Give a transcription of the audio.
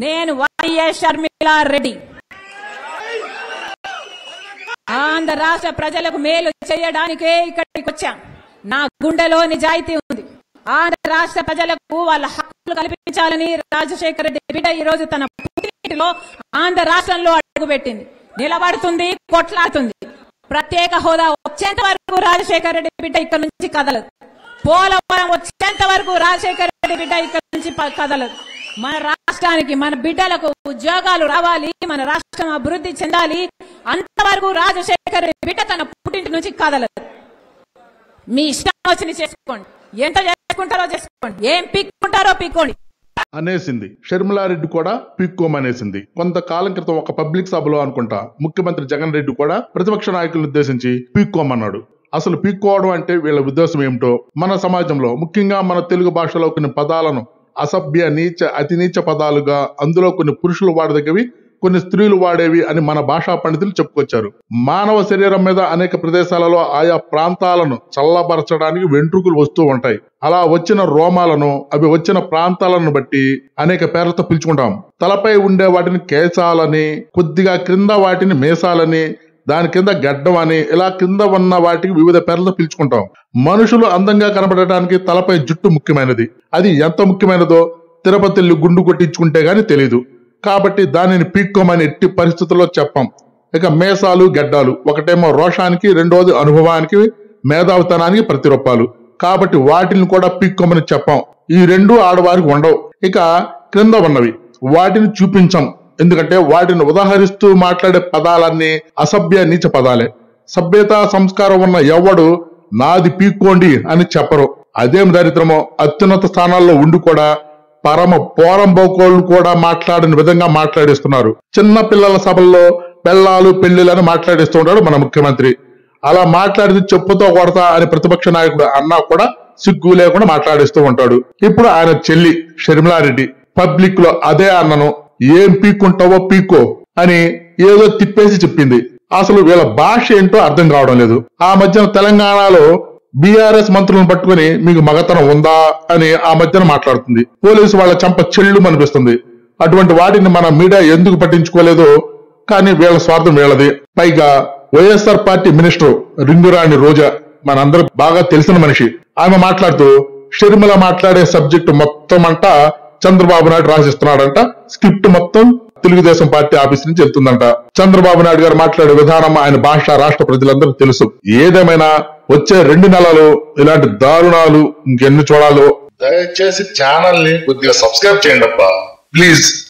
నేను వైఎస్ షర్మిలారెడ్డి ఆంధ్ర రాష్ట్ర ప్రజలకు మేలు చేయడానికే ఇక్కడికి వచ్చాం. నా గుండెలో నిజాయితీ ఉంది. ఆంధ్ర రాష్ట్ర ప్రజలకు వాళ్ళ హక్కులు కల్పించాలని రాజశేఖర రెడ్డి బిడ్డ ఈ రోజు తన పుట్టినలో ఆంధ్ర రాష్ట్రంలో అడుగుపెట్టింది, నిలబడుతుంది, కొట్లాడుతుంది. ప్రత్యేక హోదా వచ్చేంత వరకు రాజశేఖర రెడ్డి బిడ్డ ఇక్కడ నుంచి కదలదు. పోలవరం వచ్చేంత వరకు రాజశేఖర రెడ్డి బిడ్డ ఇక్కడ నుంచి కదలదు. మన రాష్ట్రానికి, మన బిడ్డలకు ఉద్యోగాలు రావాలి, మన రాష్ట్రం అభివృద్ధి చెందాలి, అంతవరకు రాజశేఖర రెడ్డి బిడ్డ తన పుట్టింటి నుంచి కదలదు. మీ ఇష్టం వచ్చింది చేసుకోండి, ఎంత చేసుకుంటారో చేసుకోండి, ఏం పీక్కుంటారో పీక్కోండి అనేసింది. షర్మిలారెడ్డి కూడా పీక్కోమనేసింది. కొంతకాలం క్రితం ఒక పబ్లిక్ సభలో అనుకుంటా ముఖ్యమంత్రి జగన్ రెడ్డి కూడా ప్రతిపక్ష నాయకులను ఉద్దేశించి పీక్కోమన్నాడు. అసలు పీక్కోవడం అంటే వీళ్ళ ఉద్దేశం ఏమిటో, మన సమాజంలో ముఖ్యంగా మన తెలుగు భాషలో కొన్ని పదాలను అసభ్య, నీచ, అతి నీచ పదాలుగా, అందులో కొన్ని పురుషులు వాడదగ్గవి, కొన్ని స్త్రీలు వాడేవి అని మన భాషా పండితులు చెప్పుకొచ్చారు. మానవ శరీరం మీద అనేక ప్రదేశాలలో ఆయా ప్రాంతాలను చల్లబరచడానికి వెంట్రుకలు వస్తూ ఉంటాయి. అలా వచ్చిన రోమాలను, అవి వచ్చిన ప్రాంతాలను బట్టి అనేక పేర్లతో పిలుచుకుంటాం. తలపై ఉండే వాటిని కేశాలని, కొద్దిగా క్రింద వాటిని మీసాలని, దాని కింద గడ్డం అని, ఇలా కింద ఉన్న వాటికి వివిధ పేర్లతో పిలుచుకుంటాం. మనుషులు అందంగా కనబడటానికి తలపై జుట్టు ముఖ్యమైనది. అది ఎంత ముఖ్యమైనదో తిరుపతిల్లి గుండు కొట్టించుకుంటే గాని తెలీదు. కాబట్టి దానిని పీక్కోమని ఎట్టి పరిస్థితుల్లో చెప్పం. ఇక మేసాలు, గడ్డాలు ఒకటేమో రోషానికి, రెండోది అనుభవానికి, మేధావితనానికి ప్రతిరూపాలు. కాబట్టి వాటిని కూడా పీక్కోమని చెప్పం. ఈ రెండు ఆడవారికి ఉండవు. ఇక క్రింద ఉన్నవి వాటిని చూపించం. ఎందుకంటే వాటిని ఉదాహరిస్తూ మాట్లాడే పదాలన్నీ అసభ్య, నీచ పదాలే. సభ్యత, సంస్కారం ఉన్న ఎవడు నాది పీక్కోండి అని చెప్పరు. అదేం దరిద్రమో, అత్యున్నత స్థానాల్లో ఉండి కూడా పరమ పోరంబోకోళ్లు కూడా మాట్లాడిన విధంగా మాట్లాడిస్తున్నారు. చిన్న పిల్లల సభల్లో పెళ్ళాలు, పెళ్లిళ్ళని మాట్లాడిస్తూ ఉంటాడు మన ముఖ్యమంత్రి. అలా మాట్లాడితే చెప్పుతో కొడతా అని ప్రతిపక్ష నాయకుడు అన్నా కూడా సిగ్గు లేకుండా మాట్లాడిస్తూ ఉంటాడు. ఇప్పుడు ఆయన చెల్లి షర్మిలారెడ్డి పబ్లిక్ లో అదే అన్నను ఏం పీక్కుంటావో పీక్కో అని ఏదో తిప్పేసి చెప్పింది. అసలు వీళ్ళ భాష ఏంటో అర్థం కావడం లేదు. ఆ మధ్యన తెలంగాణలో బీఆర్ఎస్ మంత్రులను పట్టుకుని మీకు మగతనం ఉందా అని ఆ మధ్యన మాట్లాడుతుంది. పోలీసు వాళ్ళ చెంప చెల్లు అనిపిస్తుంది. అటువంటి వాటిని మన మీడియా ఎందుకు పట్టించుకోలేదో కానీ వీళ్ళ స్వార్థం వీళ్ళది. పైగా వైఎస్ఆర్ పార్టీ మినిస్టర్ రింగురాణి రోజా మనందరూ బాగా తెలిసిన మనిషి. ఆమె మాట్లాడుతూ షర్మిల మాట్లాడే సబ్జెక్టు మొత్తం అంట చంద్రబాబు నాయుడు రాసిస్తున్నాడంట. స్క్రిప్ట్ మొత్తం తెలుగుదేశం పార్టీ ఆఫీస్ నుంచి వెళ్తుందంట. చంద్రబాబు నాయుడు గారు మాట్లాడే విధానం, ఆయన భాష రాష్ట్ర ప్రజలందరూ తెలుసు. ఏదేమైనా వచ్చే 2 నెలలు ఇలాంటి దారుణాలు ఇంకెన్ని చూడాలో. దయచేసి ఛానల్ ని కొద్దిగా సబ్స్క్రైబ్ చేయండి అబ్బా ప్లీజ్.